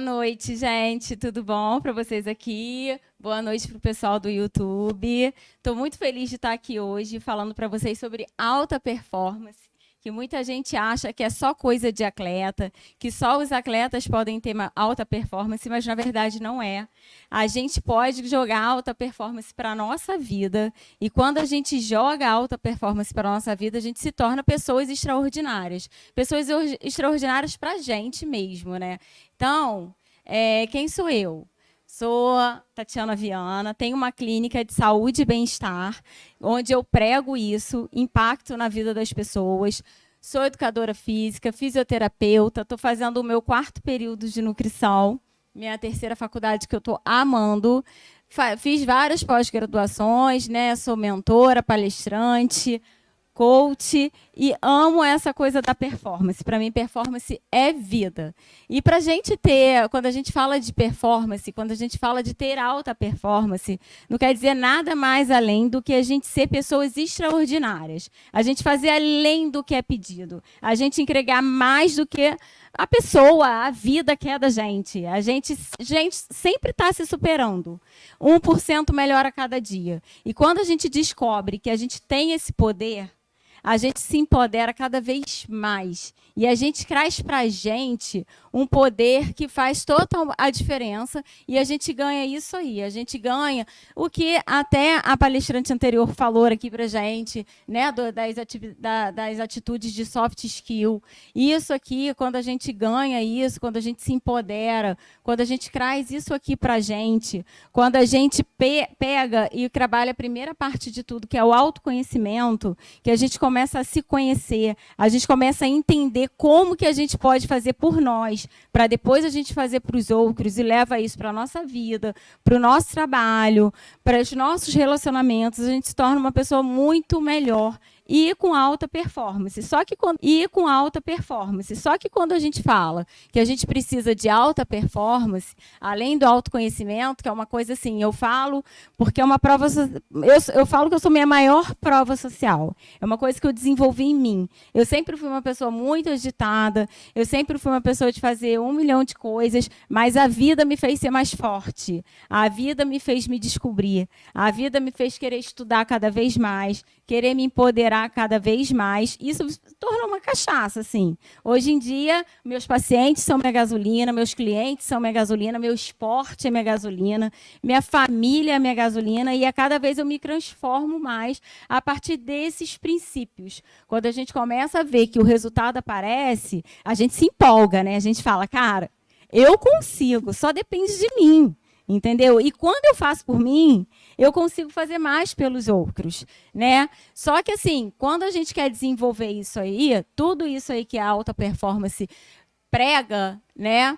noite, gente. Tudo bom para vocês aqui? Boa noite para o pessoal do YouTube. Estou muito feliz de estar aqui hoje falando para vocês sobre alta performance, que muita gente acha que é só coisa de atleta, que só os atletas podem ter uma alta performance, mas na verdade não é. A gente pode jogar alta performance para a nossa vida, e quando a gente joga alta performance para a nossa vida, a gente se torna pessoas extraordinárias. Pessoas extraordinárias para a gente mesmo, né? Então, quem sou eu? Sou Tatiana Viana, tenho uma clínica de saúde e bem-estar, onde eu prego isso, impacto na vida das pessoas. Sou educadora física, fisioterapeuta, estou fazendo o meu 4º período de nutrição, minha 3ª faculdade que eu estou amando. Fiz várias pós-graduações, né? Sou mentora, palestrante, coach, e amo essa coisa da performance. Para mim, performance é vida. E para a gente ter, quando a gente fala de performance, quando a gente fala de ter alta performance, não quer dizer nada mais além do que a gente ser pessoas extraordinárias. A gente fazer além do que é pedido. A gente entregar mais do que a pessoa, a vida que é da gente. A gente sempre está se superando. 1% melhor a cada dia. E quando a gente descobre que a gente tem esse poder, a gente se empodera cada vez mais. E a gente traz para a gente um poder que faz toda a diferença, e a gente ganha isso aí. A gente ganha o que até a palestrante anterior falou aqui para a gente, né, das atitudes de soft skill. Isso aqui, quando a gente ganha isso, quando a gente se empodera, quando a gente traz isso aqui para a gente, quando a gente pega e trabalha a primeira parte de tudo, que é o autoconhecimento, que a gente começa a se conhecer, a gente começa a entender como que a gente pode fazer por nós, para depois a gente fazer para os outros, e leva isso para a nossa vida, para o nosso trabalho, para os nossos relacionamentos, a gente se torna uma pessoa muito melhor e com alta performance. Só que quando a gente fala que a gente precisa de alta performance, além do autoconhecimento, que é uma coisa assim, eu falo porque é uma prova, eu falo que eu sou minha maior prova social. É uma coisa que eu desenvolvi em mim. Eu sempre fui uma pessoa muito agitada, eu sempre fui uma pessoa de fazer 1 milhão de coisas, mas a vida me fez ser mais forte. A vida me fez me descobrir. A vida me fez querer estudar cada vez mais, querer me empoderar cada vez mais. Isso se tornou uma cachaça, assim. Hoje em dia, meus pacientes são minha gasolina, meus clientes são minha gasolina, meu esporte é minha gasolina, minha família é minha gasolina, e a cada vez eu me transformo mais a partir desses princípios. Quando a gente começa a ver que o resultado aparece, a gente se empolga, né? A gente fala, cara, eu consigo, só depende de mim. Entendeu? E quando eu faço por mim, eu consigo fazer mais pelos outros, né? Só que, assim, quando a gente quer desenvolver isso aí, tudo isso aí que a alta performance prega, né?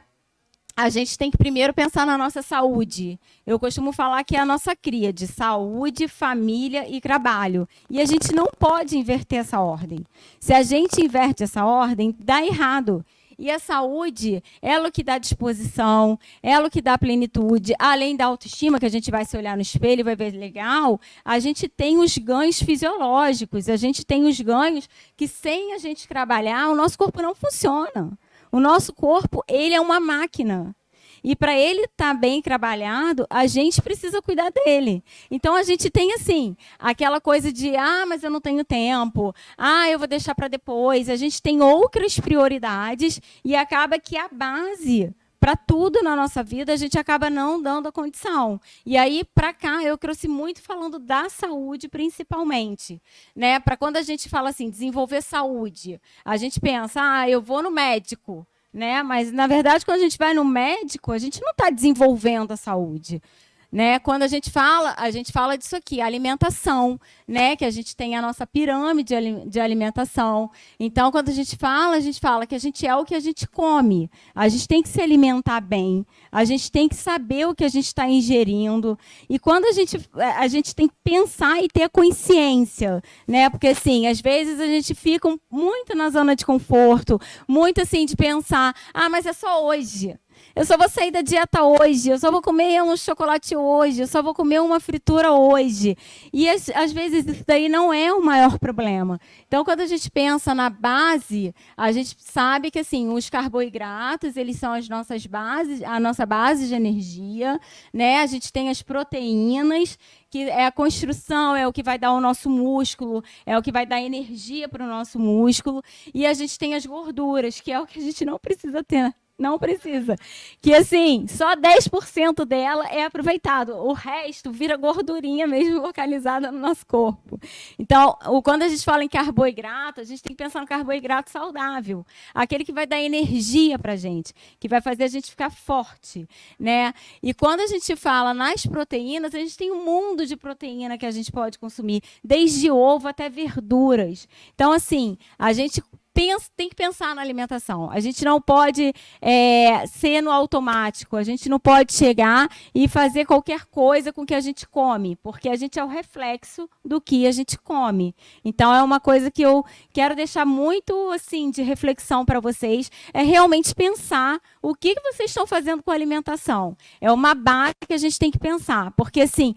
A gente tem que primeiro pensar na nossa saúde. Eu costumo falar que é a nossa tríade, saúde, família e trabalho. E a gente não pode inverter essa ordem. Se a gente inverte essa ordem, dá errado. E a saúde, ela que dá disposição, ela que dá plenitude, além da autoestima, que a gente vai se olhar no espelho e vai ver legal, a gente tem os ganhos fisiológicos, a gente tem os ganhos que, sem a gente trabalhar, o nosso corpo não funciona. O nosso corpo, ele é uma máquina. E para ele estar bem trabalhado, a gente precisa cuidar dele. Então, a gente tem, assim, aquela coisa de, mas eu não tenho tempo, eu vou deixar para depois. A gente tem outras prioridades e acaba que a base para tudo na nossa vida, a gente acaba não dando a condição. E aí, para cá, eu trouxe muito falando da saúde, principalmente. Né? Para quando a gente fala assim, desenvolver saúde, a gente pensa, eu vou no médico. Né? Mas, na verdade, quando a gente vai no médico, a gente não está desenvolvendo a saúde. Né? Quando a gente fala disso aqui, alimentação, né? Que a gente tem a nossa pirâmide de alimentação. Então, quando a gente fala que a gente é o que a gente come. A gente tem que se alimentar bem, a gente tem que saber o que a gente está ingerindo. E quando a gente tem que pensar e ter consciência, né? Porque, assim, às vezes a gente fica muito na zona de conforto, muito assim de pensar, mas é só hoje. Eu só vou sair da dieta hoje, eu só vou comer um chocolate hoje, eu só vou comer uma fritura hoje. E às vezes isso daí não é o maior problema. Então, quando a gente pensa na base, a gente sabe que assim, os carboidratos, eles são as nossas bases, a nossa base de energia, né? A gente tem as proteínas, que é a construção, é o que vai dar o nosso músculo, é o que vai dar energia para o nosso músculo. E a gente tem as gorduras, que é o que a gente não precisa ter. Não precisa. Que, assim, só 10% dela é aproveitado. O resto vira gordurinha mesmo localizada no nosso corpo. Então, quando a gente fala em carboidrato, a gente tem que pensar no carboidrato saudável. Aquele que vai dar energia para a gente, que vai fazer a gente ficar forte, né? E quando a gente fala nas proteínas, a gente tem um mundo de proteína que a gente pode consumir, desde ovo até verduras. Então, assim, a gente tem que pensar na alimentação. A gente não pode ser no automático. A gente não pode chegar e fazer qualquer coisa com o que a gente come, porque a gente é o reflexo do que a gente come. Então, é uma coisa que eu quero deixar muito assim de reflexão para vocês, é realmente pensar o que vocês estão fazendo com a alimentação. É uma base que a gente tem que pensar, porque assim,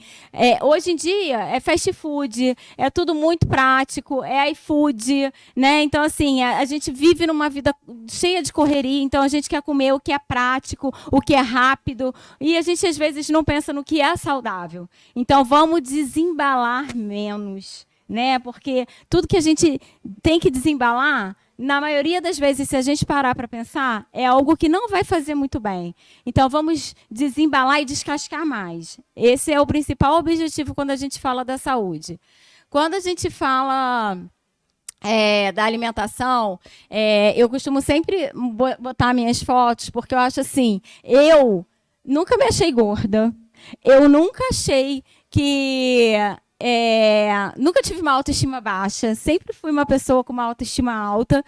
hoje em dia é fast food, é tudo muito prático, é iFood, né? Então, assim, a gente vive numa vida cheia de correria, então a gente quer comer o que é prático, o que é rápido, e a gente às vezes não pensa no que é saudável. Então vamos desembalar menos, né? Porque tudo que a gente tem que desembalar, na maioria das vezes, se a gente parar para pensar, é algo que não vai fazer muito bem. Então vamos desembalar e descascar mais. Esse é o principal objetivo quando a gente fala da saúde. Quando a gente fala da alimentação, eu costumo sempre botar minhas fotos, porque eu acho assim, eu nunca me achei gorda, eu nunca achei que... nunca tive uma autoestima baixa, sempre fui uma pessoa com uma autoestima alta,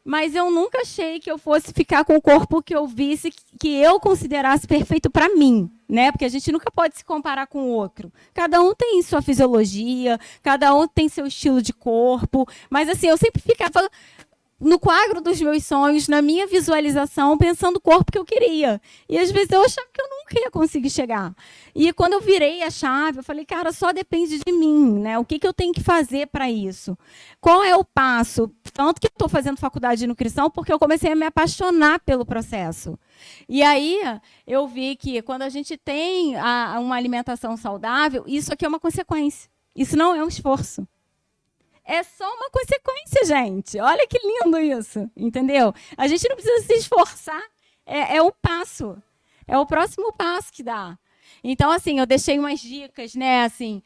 mas eu nunca achei que eu fosse ficar com o corpo que eu visse, que eu considerasse perfeito para mim, né? Porque a gente nunca pode se comparar com o outro. Cada um tem sua fisiologia, cada um tem seu estilo de corpo, mas assim, eu sempre ficava no quadro dos meus sonhos, na minha visualização, pensando o corpo que eu queria. E às vezes eu achava que eu nunca ia conseguir chegar. E quando eu virei a chave, eu falei, cara, só depende de mim, né? O que eu tenho que fazer para isso? Qual é o passo? Tanto que eu estou fazendo faculdade de nutrição, porque eu comecei a me apaixonar pelo processo. E aí eu vi que quando a gente tem uma alimentação saudável, isso aqui é uma consequência. Isso não é um esforço. É só uma consequência, gente. Olha que lindo isso, entendeu? A gente não precisa se esforçar. É o passo. É o próximo passo que dá. Então, assim, eu deixei umas dicas, né? Assim,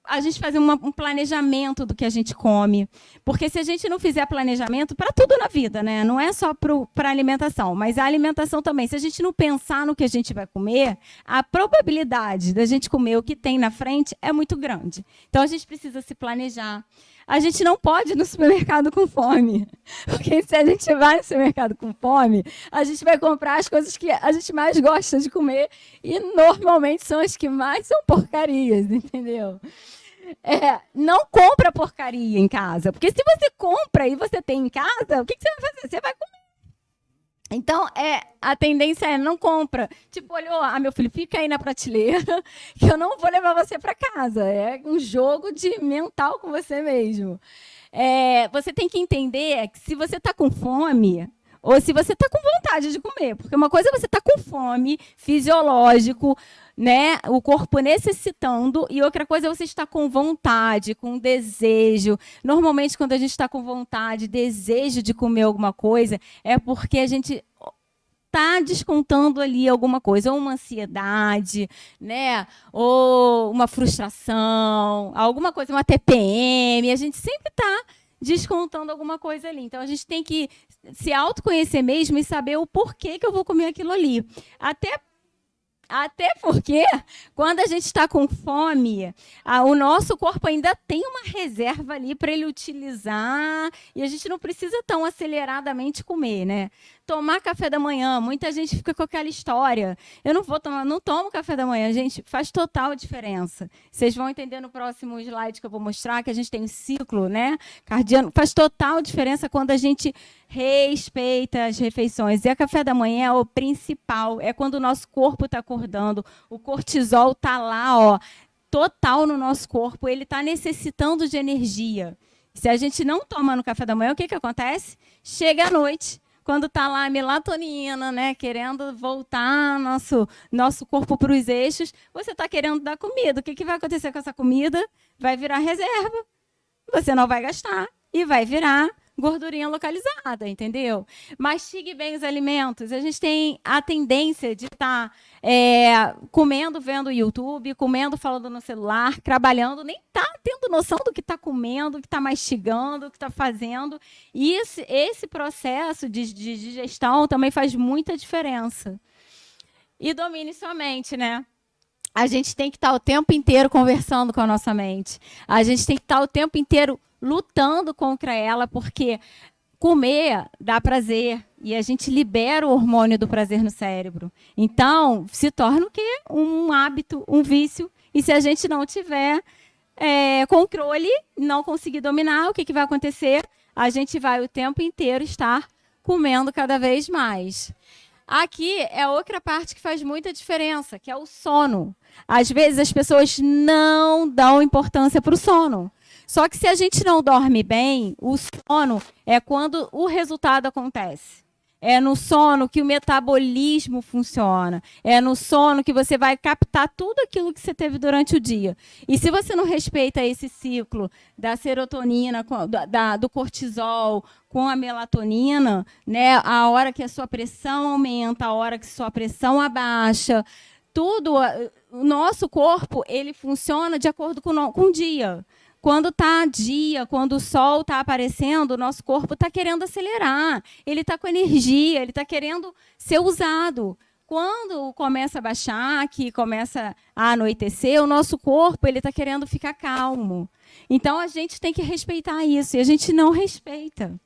a gente fazer um planejamento do que a gente come. Porque se a gente não fizer planejamento, para tudo na vida, né? Não é só para a alimentação, mas a alimentação também. Se a gente não pensar no que a gente vai comer, a probabilidade da gente comer o que tem na frente é muito grande. Então, a gente precisa se planejar. A gente não pode ir no supermercado com fome. Porque se a gente vai no supermercado com fome, a gente vai comprar as coisas que a gente mais gosta de comer e normalmente são as que mais são porcarias, entendeu? Não compra porcaria em casa. Porque se você compra e você tem em casa, o que você vai fazer? Você vai comer. Então, a tendência é não compra. Tipo, olhou, meu filho, fica aí na prateleira, que eu não vou levar você para casa. É um jogo de mental com você mesmo. Você tem que entender que se você está com fome, ou se você está com vontade de comer, porque uma coisa é você estar com fome, fisiológico, né, o corpo necessitando, e outra coisa é você estar com vontade, com desejo. Normalmente, quando a gente está com vontade, desejo de comer alguma coisa, é porque a gente está descontando ali alguma coisa, ou uma ansiedade, né, ou uma frustração, alguma coisa, uma TPM, a gente sempre está descontando alguma coisa ali. Então, a gente tem que se autoconhecer mesmo e saber o porquê que eu vou comer aquilo ali. Até porque, quando a gente está com fome, o nosso corpo ainda tem uma reserva ali para ele utilizar, e a gente não precisa tão aceleradamente comer, né? Tomar café da manhã, muita gente fica com aquela história. Eu não tomo café da manhã, gente, faz total diferença. Vocês vão entender no próximo slide que eu vou mostrar, que a gente tem um ciclo, né, cardiano. Faz total diferença quando a gente respeita as refeições. E a café da manhã é o principal, é quando o nosso corpo está acordando, o cortisol está lá, ó, total no nosso corpo, ele está necessitando de energia. Se a gente não toma no café da manhã, o que acontece? Chega à noite, quando está lá a melatonina, né, querendo voltar nosso corpo para os eixos, você está querendo dar comida. O que vai acontecer com essa comida? Vai virar reserva. Você não vai gastar e vai virar gordurinha localizada, entendeu? Mastigue bem os alimentos. A gente tem a tendência de estar comendo, vendo o YouTube, comendo, falando no celular, trabalhando, nem está tendo noção do que está comendo, do que está mastigando, do que está fazendo. E esse processo de digestão também faz muita diferença. E domine sua mente, né? A gente tem que estar o tempo inteiro conversando com a nossa mente. A gente tem que estar o tempo inteiro lutando contra ela, porque comer dá prazer e a gente libera o hormônio do prazer no cérebro. Então, se torna o quê? Um hábito, um vício. E se a gente não tiver controle, não conseguir dominar, o que vai acontecer? A gente vai o tempo inteiro estar comendo cada vez mais. Aqui é outra parte que faz muita diferença, que é o sono. Às vezes as pessoas não dão importância para o sono. Só que se a gente não dorme bem, o sono é quando o resultado acontece. É no sono que o metabolismo funciona. É no sono que você vai captar tudo aquilo que você teve durante o dia. E se você não respeita esse ciclo da serotonina, do cortisol com a melatonina, né, a hora que a sua pressão aumenta, a hora que a sua pressão abaixa, tudo, o nosso corpo ele funciona de acordo com o dia. Quando está dia, quando o sol está aparecendo, o nosso corpo está querendo acelerar. Ele está com energia, ele está querendo ser usado. Quando começa a baixar, que começa a anoitecer, o nosso corpo ele está querendo ficar calmo. Então, a gente tem que respeitar isso, e a gente não respeita.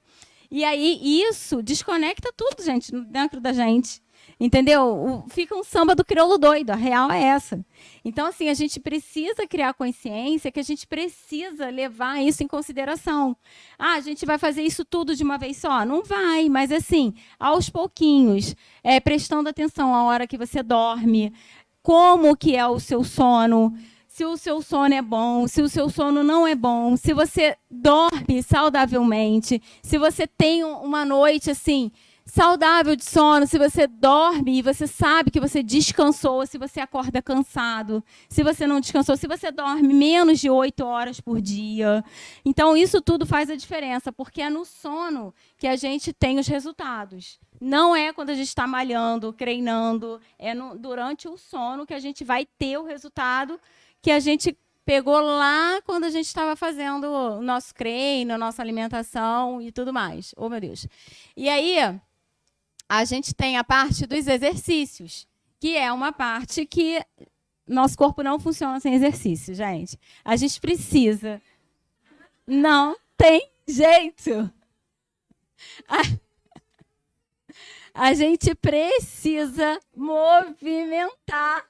E aí, isso desconecta tudo, gente, dentro da gente. Entendeu? Fica um samba do crioulo doido, a real é essa. Então, assim, a gente precisa criar consciência que a gente precisa levar isso em consideração. Ah, a gente vai fazer isso tudo de uma vez só? Não vai, mas assim, aos pouquinhos, prestando atenção à hora que você dorme, como que é o seu sono, se o seu sono é bom, se o seu sono não é bom, se você dorme saudavelmente, se você tem uma noite, assim, saudável de sono, se você dorme e você sabe que você descansou, se você acorda cansado, se você não descansou, se você dorme menos de 8 horas por dia. Então, isso tudo faz a diferença, porque é no sono que a gente tem os resultados. Não é quando a gente está malhando, treinando, é durante o sono que a gente vai ter o resultado que a gente pegou lá quando a gente estava fazendo o nosso treino, a nossa alimentação e tudo mais. Oh, meu Deus. E aí, a gente tem a parte dos exercícios, que é uma parte que nosso corpo não funciona sem exercício, gente. A gente precisa. Não tem jeito. A gente precisa movimentar.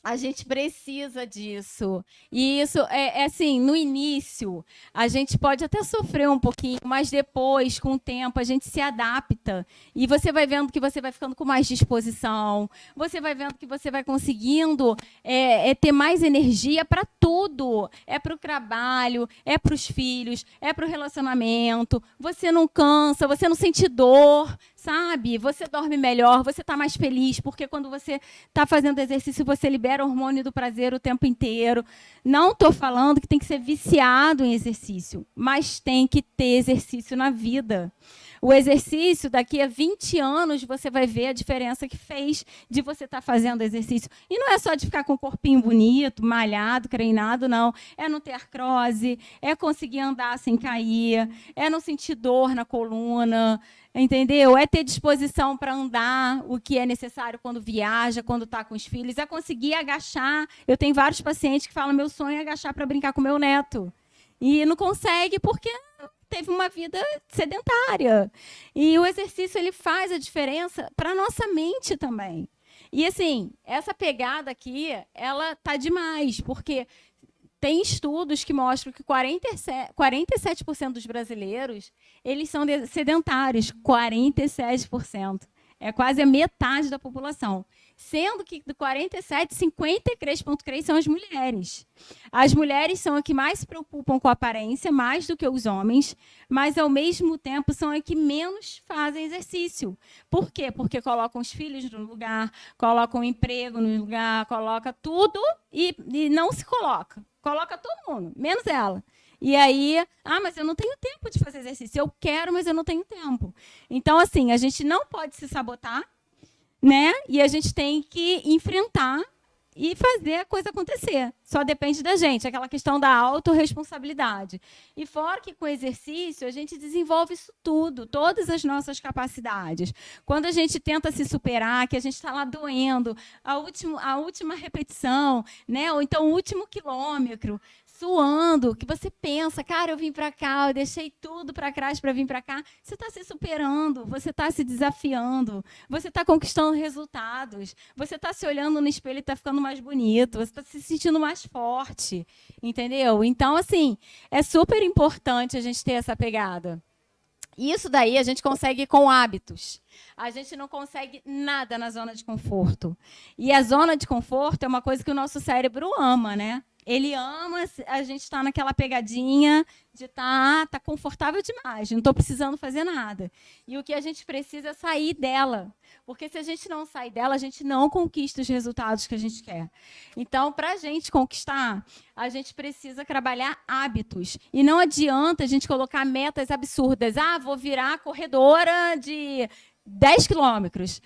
A gente precisa disso. E isso é assim, no início, a gente pode até sofrer um pouquinho, mas depois, com o tempo, a gente se adapta. E você vai vendo que você vai ficando com mais disposição, você vai vendo que você vai conseguindo ter mais energia para tudo. É para o trabalho, é para os filhos, é para o relacionamento. Você não cansa, você não sente dor, sabe? Você dorme melhor, você está mais feliz, porque quando você está fazendo exercício, você libera o hormônio do prazer o tempo inteiro. Não estou falando que tem que ser viciado em exercício, mas tem que ter exercício na vida. O exercício, daqui a 20 anos, você vai ver a diferença que fez de você estar fazendo exercício. E não é só de ficar com o corpinho bonito, malhado, treinado, não. É não ter artrose, é conseguir andar sem cair, é não sentir dor na coluna, entendeu? É ter disposição para andar, o que é necessário quando viaja, quando está com os filhos, é conseguir agachar. Eu tenho vários pacientes que falam, meu sonho é agachar para brincar com meu neto. E não consegue porque teve uma vida sedentária. E o exercício ele faz a diferença para a nossa mente também. E assim, essa pegada aqui, ela tá demais, porque tem estudos que mostram que 47% dos brasileiros, eles são sedentários, 47%. É quase a metade da população. Sendo que do 47, 53,3% são as mulheres. As mulheres são as que mais se preocupam com a aparência, mais do que os homens, mas, ao mesmo tempo, são as que menos fazem exercício. Por quê? Porque colocam os filhos no lugar, colocam o emprego no lugar, coloca tudo e não se coloca. Coloca todo mundo, menos ela. E aí, mas eu não tenho tempo de fazer exercício. Eu quero, mas eu não tenho tempo. Então, assim, a gente não pode se sabotar, né? E a gente tem que enfrentar e fazer a coisa acontecer. Só depende da gente, aquela questão da autorresponsabilidade. E fora que com o exercício a gente desenvolve isso tudo, todas as nossas capacidades. Quando a gente tenta se superar, que a gente está lá doendo, a última repetição, né? Ou então o último quilômetro, suando, que você pensa, cara, eu vim para cá, eu deixei tudo para trás para vir para cá. Você está se superando, você está se desafiando, você está conquistando resultados, você está se olhando no espelho e está ficando mais bonito, você está se sentindo mais forte, entendeu? Então, assim, é super importante a gente ter essa pegada. Isso daí a gente consegue com hábitos. A gente não consegue nada na zona de conforto. E a zona de conforto é uma coisa que o nosso cérebro ama, né? Ele ama a gente estar naquela pegadinha de estar confortável demais, não estou precisando fazer nada. E o que a gente precisa é sair dela. Porque se a gente não sair dela, a gente não conquista os resultados que a gente quer. Então, para a gente conquistar, a gente precisa trabalhar hábitos. E não adianta a gente colocar metas absurdas. Vou virar corredora de 10 quilômetros.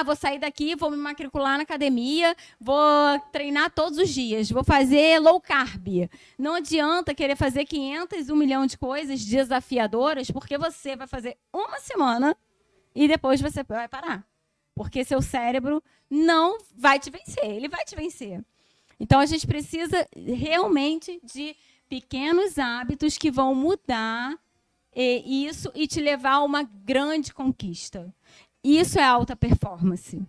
Vou sair daqui, vou me matricular na academia, vou treinar todos os dias, vou fazer low carb. Não adianta querer fazer 500, 1 milhão de coisas desafiadoras, porque você vai fazer uma semana e depois você vai parar. Porque seu cérebro não vai te vencer, ele vai te vencer. Então, a gente precisa realmente de pequenos hábitos que vão mudar isso e te levar a uma grande conquista. Isso é alta performance.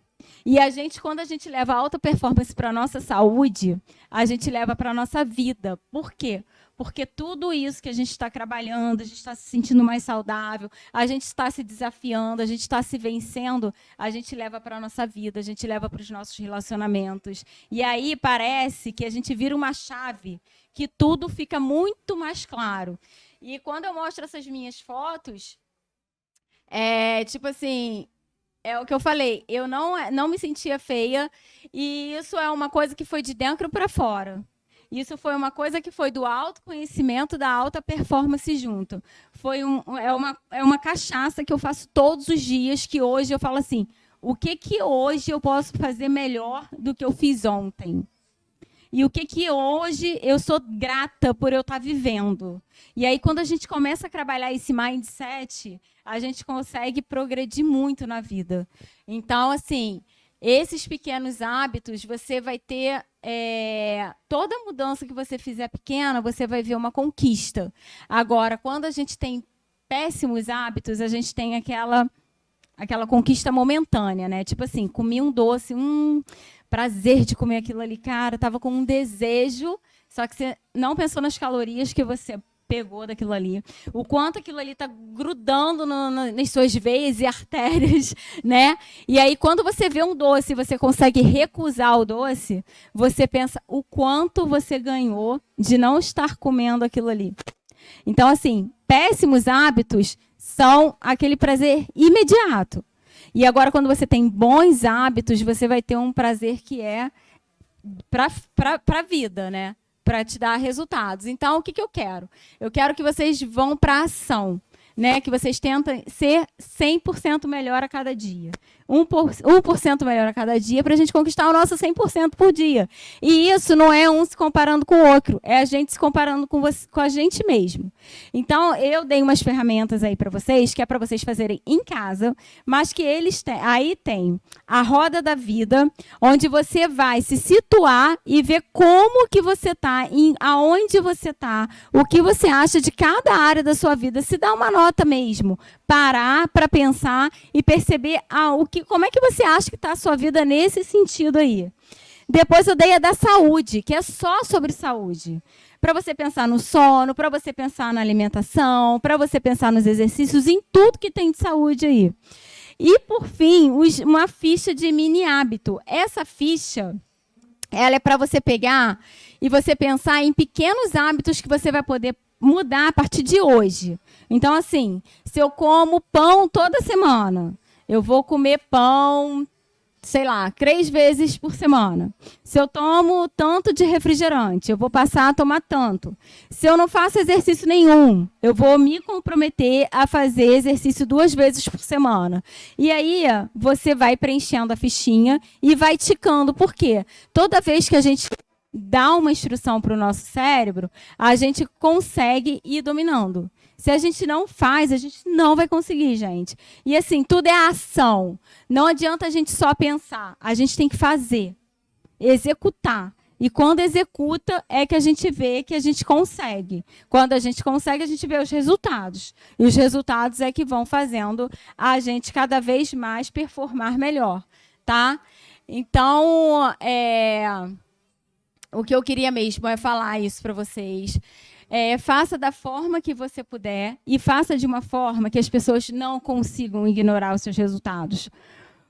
E quando a gente leva alta performance para a nossa saúde, a gente leva para a nossa vida. Por quê? Porque tudo isso que a gente está trabalhando, a gente está se sentindo mais saudável, a gente está se desafiando, a gente está se vencendo, a gente leva para a nossa vida, a gente leva para os nossos relacionamentos. E aí parece que a gente vira uma chave, que tudo fica muito mais claro. E quando eu mostro essas minhas fotos, tipo assim, é o que eu falei, eu não me sentia feia, e isso é uma coisa que foi de dentro para fora. Isso foi uma coisa que foi do autoconhecimento, da alta performance junto. É uma cachaça que eu faço todos os dias, que hoje eu falo assim, o que hoje eu posso fazer melhor do que eu fiz ontem? E o que hoje eu sou grata por eu estar vivendo. E aí, quando a gente começa a trabalhar esse mindset, a gente consegue progredir muito na vida. Então, assim, esses pequenos hábitos, você vai ter... toda mudança que você fizer pequena, você vai ver uma conquista. Agora, quando a gente tem péssimos hábitos, a gente tem aquela conquista momentânea, né? Tipo assim, comi um doce, prazer de comer aquilo ali, cara, estava com um desejo, só que você não pensou nas calorias que você pegou daquilo ali, o quanto aquilo ali está grudando nas suas veias e artérias, né? E aí, quando você vê um doce e você consegue recusar o doce, você pensa o quanto você ganhou de não estar comendo aquilo ali. Então, assim, péssimos hábitos são aquele prazer imediato. E agora, quando você tem bons hábitos, você vai ter um prazer que é para a vida, né? Para te dar resultados. Então, o que eu quero? Eu quero que vocês vão para a ação. né? Que vocês tentem ser 100% melhor a cada dia. 1% melhor a cada dia para a gente conquistar o nosso 100% por dia. E isso não é um se comparando com o outro, é a gente se comparando com a gente mesmo. Então, eu dei umas ferramentas aí para vocês, que é para vocês fazerem em casa, mas que eles têm. Aí tem a roda da vida, onde você vai se situar e ver como que você está, aonde você está, o que você acha de cada área da sua vida. Se dá uma nota mesmo, parar para pensar e perceber como é que você acha que está a sua vida nesse sentido aí. Depois eu dei a da saúde, que é só sobre saúde. Para você pensar no sono, para você pensar na alimentação, para você pensar nos exercícios, em tudo que tem de saúde aí. E, por fim, uma ficha de mini hábito. Essa ficha, ela é para você pegar e você pensar em pequenos hábitos que você vai poder mudar a partir de hoje. Então, assim, se eu como pão toda semana, eu vou comer pão, sei lá, 3 vezes por semana. Se eu tomo tanto de refrigerante, eu vou passar a tomar tanto. Se eu não faço exercício nenhum, eu vou me comprometer a fazer exercício 2 vezes por semana. E aí, você vai preenchendo a fichinha e vai ticando. Por quê? Toda vez que a gente dá uma instrução para o nosso cérebro, a gente consegue ir dominando. Se a gente não faz, a gente não vai conseguir, gente. E assim, tudo é ação. Não adianta a gente só pensar. A gente tem que fazer, executar. E quando executa, é que a gente vê que a gente consegue. Quando a gente consegue, a gente vê os resultados. E os resultados é que vão fazendo a gente cada vez mais performar melhor, tá? Então, o que eu queria mesmo é falar isso para vocês. Faça da forma que você puder e faça de uma forma que as pessoas não consigam ignorar os seus resultados.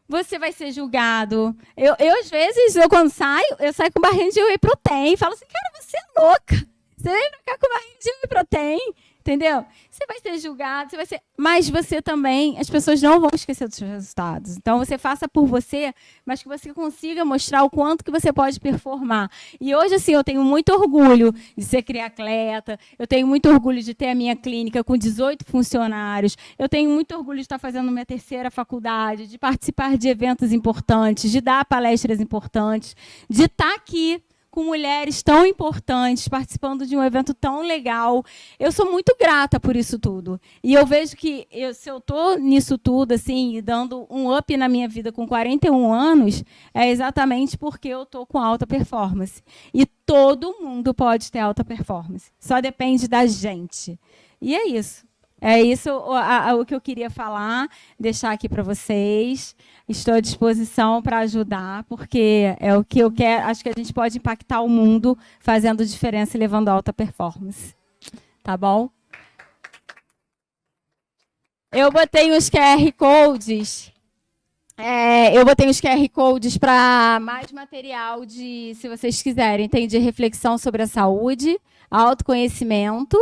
Você vai ser julgado. Eu às vezes, quando saio, eu saio com barrinha de whey protein e falo assim, cara, você é louca. Você vem pra cá com barrinha de whey protein, entendeu? Você vai ser julgado, mas você também, as pessoas não vão esquecer dos seus resultados. Então, você faça por você, mas que você consiga mostrar o quanto que você pode performar. E hoje, assim, eu tenho muito orgulho de ser triatleta, eu tenho muito orgulho de ter a minha clínica com 18 funcionários, eu tenho muito orgulho de estar fazendo minha 3ª faculdade, de participar de eventos importantes, de dar palestras importantes, de estar aqui com mulheres tão importantes, participando de um evento tão legal. Eu sou muito grata por isso tudo. E eu vejo que, se eu estou nisso tudo, assim, dando um up na minha vida com 41 anos, é exatamente porque eu estou com alta performance. E todo mundo pode ter alta performance. Só depende da gente. E é isso. É isso o que eu queria falar, deixar aqui para vocês. Estou à disposição para ajudar, porque é o que eu quero. Acho que a gente pode impactar o mundo fazendo diferença e levando alta performance. Tá bom? Eu botei os QR Codes. Para mais material se vocês quiserem. Tem de reflexão sobre a saúde, autoconhecimento,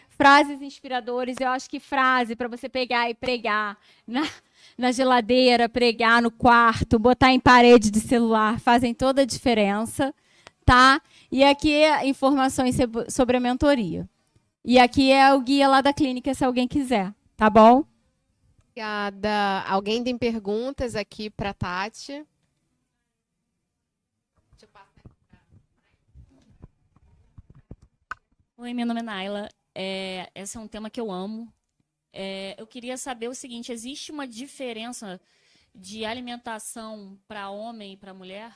frases inspiradoras. Eu acho que frase para você pegar e pregar na geladeira, pregar no quarto, botar em parede de celular, fazem toda a diferença, tá? E aqui é informações sobre a mentoria. E aqui é o guia lá da clínica, se alguém quiser, tá bom? Obrigada. Alguém tem perguntas aqui para a Tati? Deixa eu passar. Oi, meu nome é Naila. Esse é um tema que eu amo. Eu queria saber o seguinte, existe uma diferença de alimentação para homem e para mulher?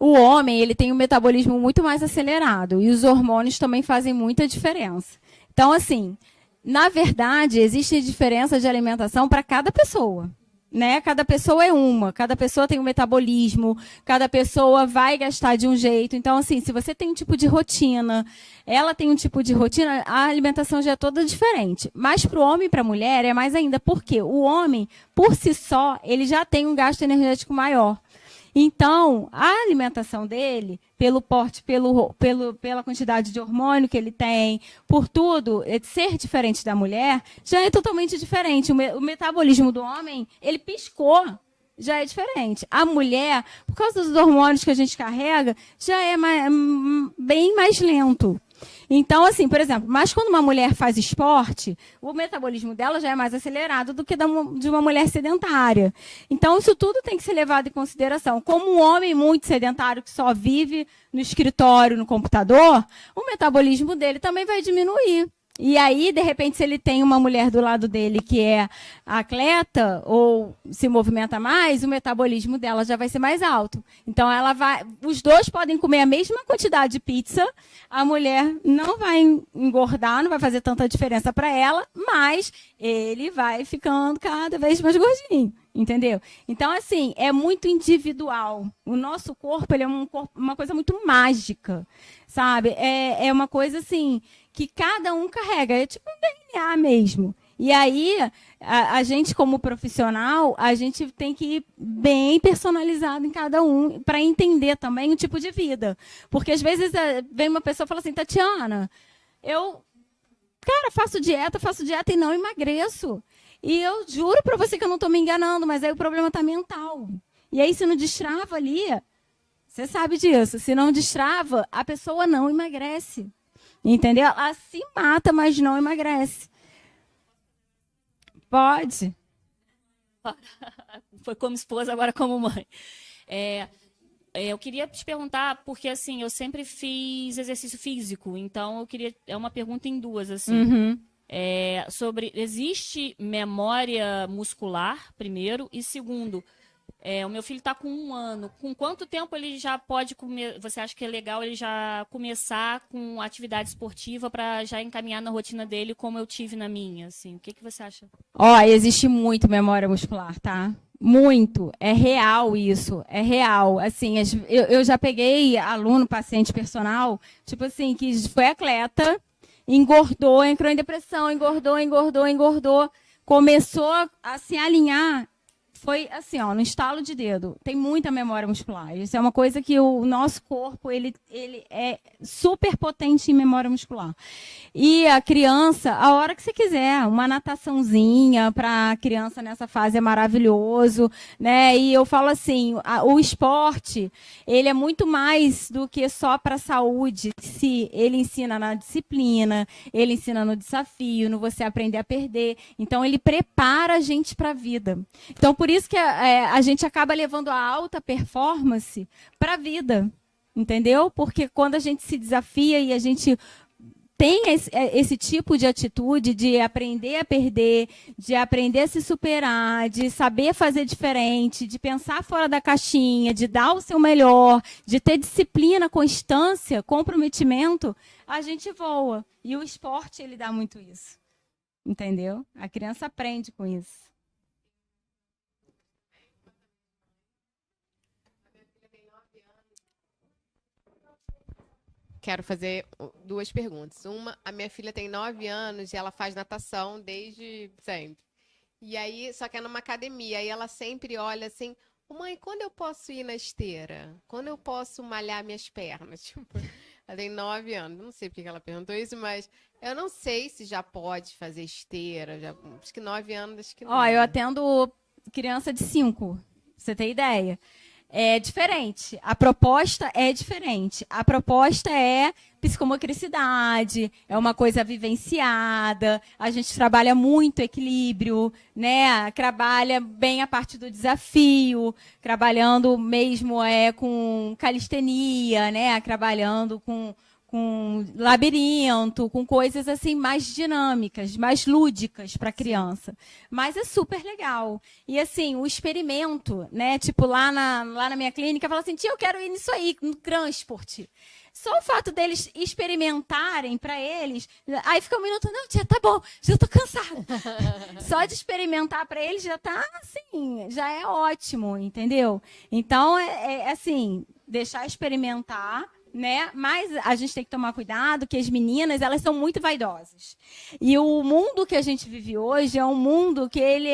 O homem, ele tem um metabolismo muito mais acelerado e os hormônios também fazem muita diferença. Então, assim, na verdade, existe diferença de alimentação para cada pessoa. Né? Cada pessoa é uma, cada pessoa tem um metabolismo, cada pessoa vai gastar de um jeito. Então, assim, se você tem um tipo de rotina, ela tem um tipo de rotina, a alimentação já é toda diferente. Mas para o homem e para a mulher é mais ainda, porque o homem, por si só, ele já tem um gasto energético maior. Então, a alimentação dele, pelo porte, pela quantidade de hormônio que ele tem, por tudo, ser diferente da mulher, já é totalmente diferente. O metabolismo do homem, ele piscou, já é diferente. A mulher, por causa dos hormônios que a gente carrega, já é bem mais lento. Então, assim, por exemplo, mas quando uma mulher faz esporte, o metabolismo dela já é mais acelerado do que de uma mulher sedentária. Então, isso tudo tem que ser levado em consideração. Como um homem muito sedentário que só vive no escritório, no computador, o metabolismo dele também vai diminuir. E aí, de repente, se ele tem uma mulher do lado dele que é atleta ou se movimenta mais, o metabolismo dela já vai ser mais alto. Então, os dois podem comer a mesma quantidade de pizza, a mulher não vai engordar, não vai fazer tanta diferença para ela, mas ele vai ficando cada vez mais gordinho. Entendeu? Então, assim, é muito individual. O nosso corpo, ele é uma coisa muito mágica, sabe? É uma coisa, assim, que cada um carrega. É tipo um DNA mesmo. E aí, a gente, como profissional, a gente tem que ir bem personalizado em cada um para entender também o tipo de vida. Porque, às vezes, vem uma pessoa e fala assim, Tatiana, faço dieta e não emagreço. E eu juro para você que eu não estou me enganando, mas aí o problema está mental. E aí, se não destrava ali, você sabe disso, se não destrava, a pessoa não emagrece. Entendeu? Ela se mata, mas não emagrece. Pode. Foi como esposa, agora como mãe. Eu queria te perguntar, porque assim, eu sempre fiz exercício físico, então é uma pergunta em duas, assim. Uhum. Existe memória muscular, primeiro, e segundo, o meu filho está com 1 ano. Com quanto tempo ele já pode comer? Você acha que é legal ele já começar com atividade esportiva para já encaminhar na rotina dele, como eu tive na minha? Assim, o que você acha? Existe muito memória muscular, tá? Muito. É real isso. É real. Assim, eu já peguei aluno, paciente personal, tipo assim, que foi atleta, engordou, entrou em depressão, engordou, começou a se alinhar, foi assim, no estalo de dedo. Tem muita memória muscular. Isso é uma coisa que o nosso corpo, ele é super potente em memória muscular. E a criança, a hora que você quiser, uma nataçãozinha para a criança nessa fase é maravilhoso, né? E eu falo assim, o esporte, ele é muito mais do que só para a saúde. Se ele ensina na disciplina, ele ensina no desafio, no você aprender a perder. Então, ele prepara a gente para a vida. Então, por isso que a gente acaba levando a alta performance para a vida, entendeu? Porque quando a gente se desafia e a gente tem esse tipo de atitude de aprender a perder, de aprender a se superar, de saber fazer diferente, de pensar fora da caixinha, de dar o seu melhor, de ter disciplina, constância, comprometimento, a gente voa. E o esporte, ele dá muito isso. Entendeu? A criança aprende com isso. Quero fazer 2 perguntas. Uma, a minha filha tem 9 anos e ela faz natação desde sempre. E aí, só que é numa academia, aí ela sempre olha assim, mãe, quando eu posso ir na esteira? Quando eu posso malhar minhas pernas? Tipo, ela tem 9 anos. Não sei porque ela perguntou isso, mas eu não sei se já pode fazer esteira. Acho que 9 anos, acho que não. Eu atendo criança de 5, pra você ter ideia. É diferente. A proposta é diferente. A proposta é psicomotricidade, é uma coisa vivenciada. A gente trabalha muito equilíbrio, né? Trabalha bem a parte do desafio, trabalhando mesmo com calistenia, né? Trabalhando com labirinto, com coisas assim mais dinâmicas, mais lúdicas para a criança. Mas é super legal. E assim, o experimento, né? Tipo, lá na minha clínica, fala assim, tia, eu quero ir nisso aí, no transporte. Só o fato deles experimentarem para eles, aí fica um minuto, não, tia, tá bom, já tô cansada. Só de experimentar para eles já tá assim, já é ótimo, entendeu? Então, assim, deixar experimentar, né? Mas a gente tem que tomar cuidado que as meninas, elas são muito vaidosas. E o mundo que a gente vive hoje é um mundo que ele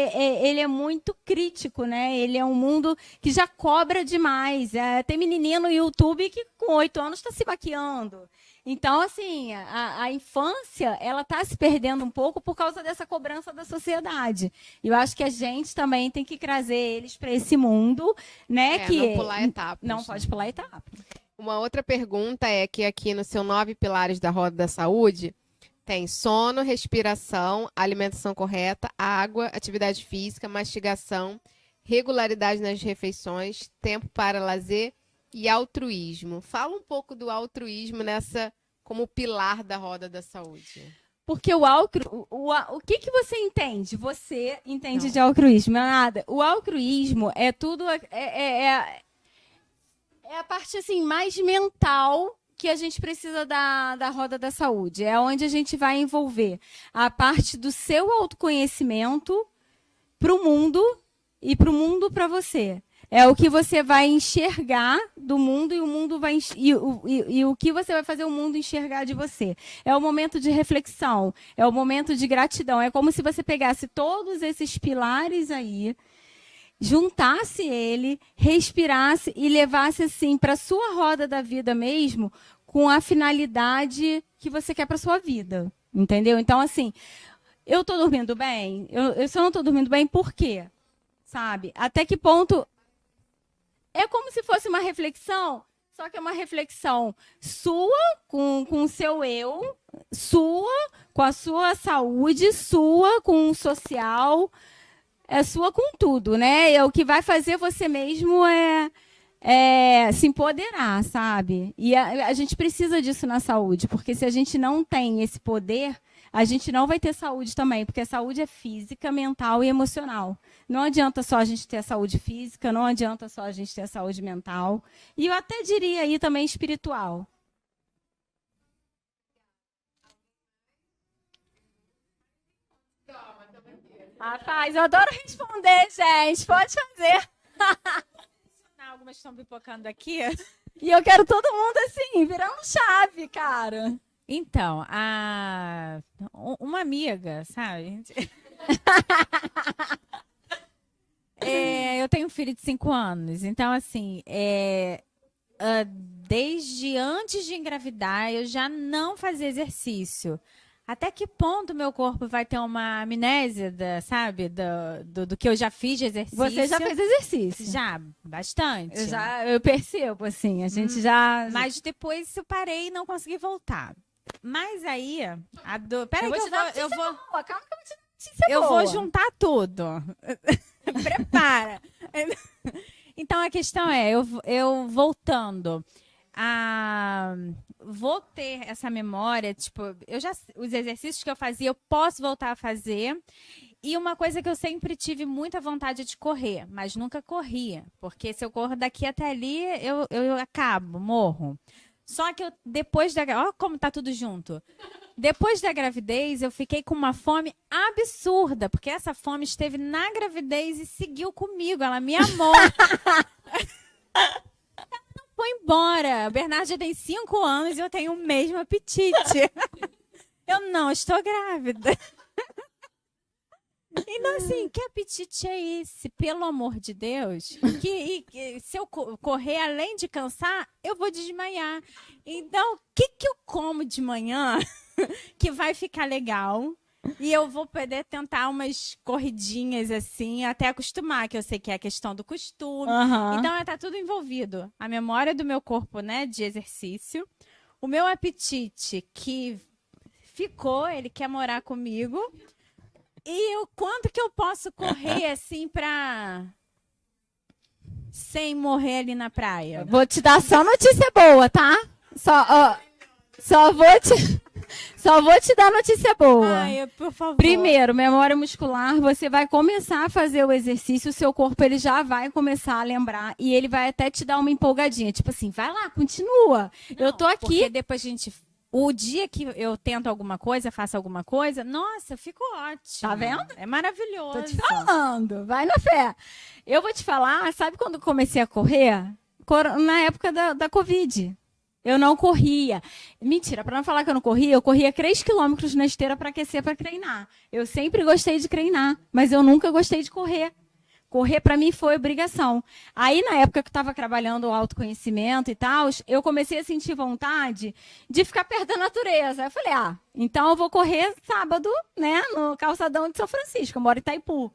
é muito crítico, né? Ele é um mundo que já cobra demais. Tem menininha no YouTube que com 8 anos está se maquiando. Então, assim, a infância, ela está se perdendo um pouco por causa dessa cobrança da sociedade. E eu acho que a gente também tem que trazer eles para esse mundo, né? Não pular etapas. Não pode pular etapas. Uma outra pergunta é que aqui no seu 9 pilares da roda da saúde tem sono, respiração, alimentação correta, água, atividade física, mastigação, regularidade nas refeições, tempo para lazer e altruísmo. Fala um pouco do altruísmo nessa como pilar da roda da saúde. Porque o que você entende? Você entende de altruísmo? É nada. O altruísmo é tudo. É a parte assim, mais mental que a gente precisa da roda da saúde. É onde a gente vai envolver a parte do seu autoconhecimento para o mundo e para o mundo para você. É o que você vai enxergar do mundo e o mundo vai e o que você vai fazer o mundo enxergar de você. É o momento de reflexão, é o momento de gratidão. É como se você pegasse todos esses pilares aí, juntasse ele, respirasse e levasse assim para sua roda da vida mesmo, com a finalidade que você quer para sua vida, entendeu? Então assim, eu estou dormindo bem. Eu só não estou dormindo bem por quê? Sabe? Até que ponto? É como se fosse uma reflexão, só que é uma reflexão sua, com o seu eu, sua, com a sua saúde, sua, com o social, é sua com tudo, né? É o que vai fazer você mesmo se empoderar, sabe? E a gente precisa disso na saúde, porque se a gente não tem esse poder, a gente não vai ter saúde também, porque a saúde é física, mental e emocional. Não adianta só a gente ter a saúde física, não adianta só a gente ter a saúde mental. E eu até diria aí também espiritual. Rapaz, eu adoro responder, gente. Pode fazer. Algumas estão pipocando aqui. E eu quero todo mundo assim, virando chave, cara. Então, uma amiga, sabe? Eu tenho um filho de 5 anos, então, assim, desde antes de engravidar, eu já não fazia exercício. Até que ponto meu corpo vai ter uma amnésia, sabe, do que eu já fiz de exercício? Você já fez exercício? Já, bastante. Eu percebo, assim, a gente já... Mas depois eu parei e não consegui voltar. Mas aí, peraí que eu vou... Boa, calma que eu vou te dar notícia eu boa. vou juntar tudo. Prepara. Então a questão é, eu voltando vou ter essa memória, tipo, os exercícios que eu fazia, eu posso voltar a fazer. E uma coisa que eu sempre tive muita vontade de correr, mas nunca corria, porque se eu corro daqui até ali, eu acabo, morro. Só que depois da... Ó como tá tudo junto. Depois da gravidez, eu fiquei com uma fome absurda, porque essa fome esteve na gravidez e seguiu comigo, ela me amou. Ela não foi embora. O Bernardo já tem 5 anos e eu tenho o mesmo apetite. Eu não estou grávida. Então, assim, que apetite é esse? Pelo amor de Deus. Que se eu correr, além de cansar, eu vou desmaiar. Então, o que eu como de manhã que vai ficar legal? E eu vou poder tentar umas corridinhas, assim, até acostumar, que eu sei que é a questão do costume. Uhum. Então, tá tudo envolvido. A memória do meu corpo, né, de exercício. O meu apetite, que ficou, ele quer morar comigo. E o quanto que eu posso correr assim sem morrer ali na praia? Vou te dar só notícia boa, tá? Só vou te dar notícia boa. Ai, por favor. Primeiro, memória muscular, você vai começar a fazer o exercício, o seu corpo ele já vai começar a lembrar e ele vai até te dar uma empolgadinha, tipo assim, vai lá, continua. Não, eu tô aqui. Porque depois o dia que eu tento alguma coisa, faço alguma coisa, nossa, eu fico ótimo. Tá vendo? É maravilhoso. Tô te falando, vai na fé. Eu vou te falar, sabe quando eu comecei a correr? Na época da Covid. Eu não corria. Mentira, para não falar que eu não corria, eu corria 3 quilômetros na esteira para aquecer, para treinar. Eu sempre gostei de treinar, mas eu nunca gostei de correr. Correr, para mim, foi obrigação. Aí, na época que eu estava trabalhando o autoconhecimento e tal, eu comecei a sentir vontade de ficar perto da natureza. Aí eu falei, então eu vou correr sábado, né, no calçadão de São Francisco, eu moro em Itaipu.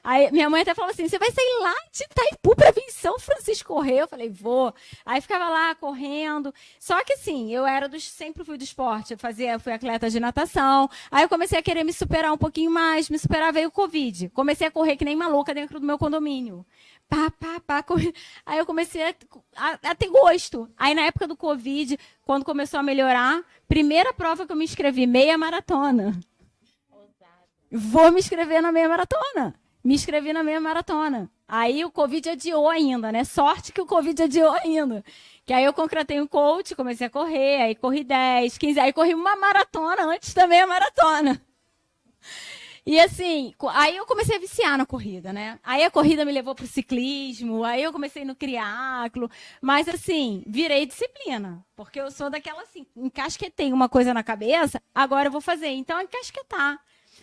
Aí minha mãe até falou assim, você vai sair lá de Itaipu para vir em São Francisco correr? Eu falei, vou. Aí ficava lá correndo. Só que assim, sempre fui do esporte. Fui atleta de natação. Aí eu comecei a querer me superar um pouquinho mais. Me superar, veio o Covid. Comecei a correr que nem maluca dentro do meu condomínio. Correr. Aí eu comecei a ter gosto. Aí na época do Covid, quando começou a melhorar, primeira prova que eu me inscrevi, meia maratona. Vou me inscrever na meia maratona. Me inscrevi na meia maratona. Aí o Covid adiou ainda, né? Sorte que o Covid adiou ainda. Que aí eu contratei um coach, comecei a correr, aí corri 10, 15, aí corri uma maratona antes da meia maratona. E assim, aí eu comecei a viciar na corrida, né? Aí a corrida me levou para o ciclismo, aí eu comecei no triatlo, mas assim, virei disciplina, porque eu sou daquela assim, encasquetei uma coisa na cabeça, agora eu vou fazer. Então, encasquetar.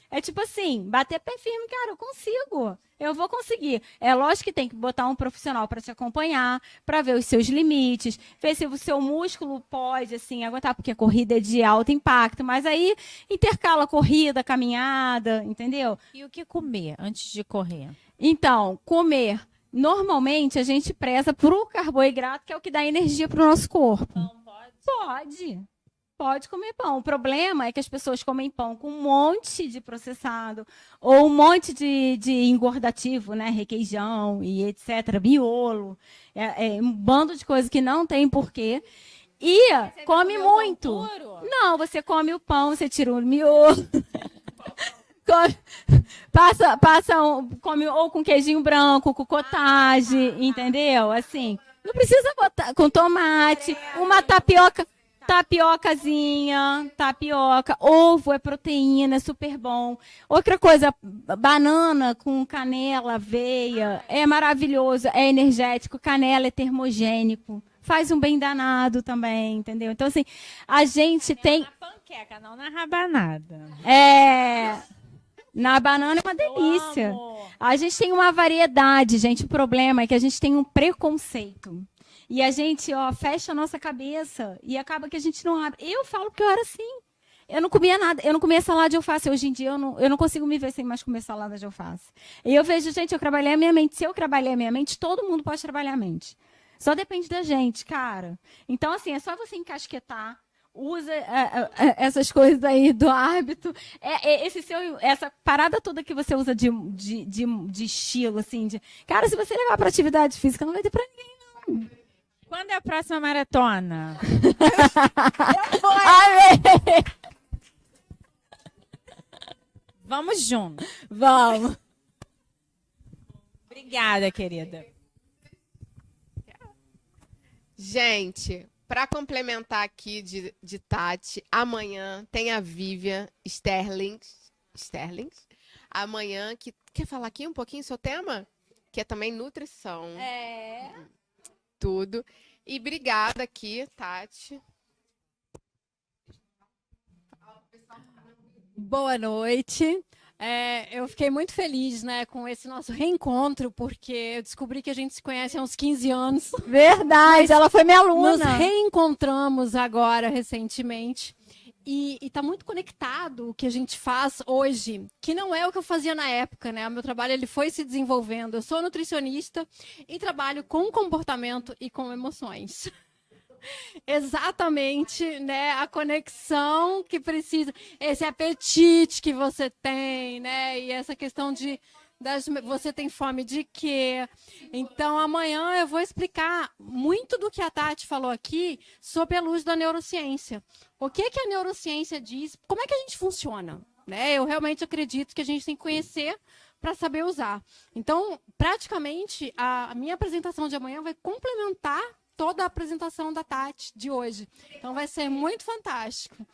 É tipo assim, bater pé firme, cara, eu consigo, eu vou conseguir. É lógico que tem que botar um profissional para te acompanhar, para ver os seus limites, ver se o seu músculo pode, assim, aguentar, porque a corrida é de alto impacto, mas aí intercala corrida, caminhada, entendeu? E o que comer antes de correr? Então, comer. Normalmente, a gente preza pro carboidrato, que é o que dá energia para o nosso corpo. Não pode? Pode. Pode comer pão. O problema é que as pessoas comem pão com um monte de processado ou um monte de engordativo, né? Requeijão e etc. Miolo. Um bando de coisas que não tem porquê. E come muito. Não, você come o pão, você tira o miolo. Come ou com queijinho branco, com cottage, entendeu? Assim, não precisa botar com tomate, uma tapioca. Tapiocazinha, ovo é proteína, é super bom. Outra coisa, banana com canela, aveia, é maravilhoso, é energético, canela é termogênico, faz um bem danado também, entendeu? Então, assim, a gente tem... Na panqueca, não na rabanada. Na banana é uma delícia. A gente tem uma variedade, gente, o problema é que a gente tem um preconceito. E a gente, fecha a nossa cabeça e acaba que a gente não abre. Eu falo que eu era assim. Eu não comia nada, eu não comia salada de alface. Hoje em dia eu não consigo me ver sem mais comer salada de alface. E eu vejo, gente, eu trabalhei a minha mente. Se eu trabalhei a minha mente, todo mundo pode trabalhar a mente. Só depende da gente, cara. Então, assim, é só você encasquetar. Usa essas coisas aí do árbitro. Essa parada toda que você usa de estilo, assim. Cara, se você levar para atividade física, não vai ter para ninguém, não. Quando é a próxima maratona? Vamos juntos. Vamos. Obrigada, querida. Gente, para complementar aqui de Tati, amanhã tem a Vivian Sterlings. Amanhã, que quer falar aqui um pouquinho seu tema? Que é também nutrição. Tudo. E obrigada aqui, Tati. Boa noite. Eu fiquei muito feliz, né, com esse nosso reencontro, porque eu descobri que a gente se conhece há uns 15 anos. Verdade, ela foi minha aluna. Nos reencontramos agora, recentemente. E está muito conectado o que a gente faz hoje, que não é o que eu fazia na época, né? O meu trabalho ele foi se desenvolvendo. Eu sou nutricionista e trabalho com comportamento e com emoções. Exatamente, né? A conexão que precisa, esse apetite que você tem, né? E essa questão você tem fome de quê? Então, amanhã eu vou explicar muito do que a Tati falou aqui sob a luz da neurociência. O que a neurociência diz? Como é que a gente funciona? Né? Eu realmente acredito que a gente tem que conhecer para saber usar. Então, praticamente, a minha apresentação de amanhã vai complementar toda a apresentação da Tati de hoje. Então, vai ser muito fantástico.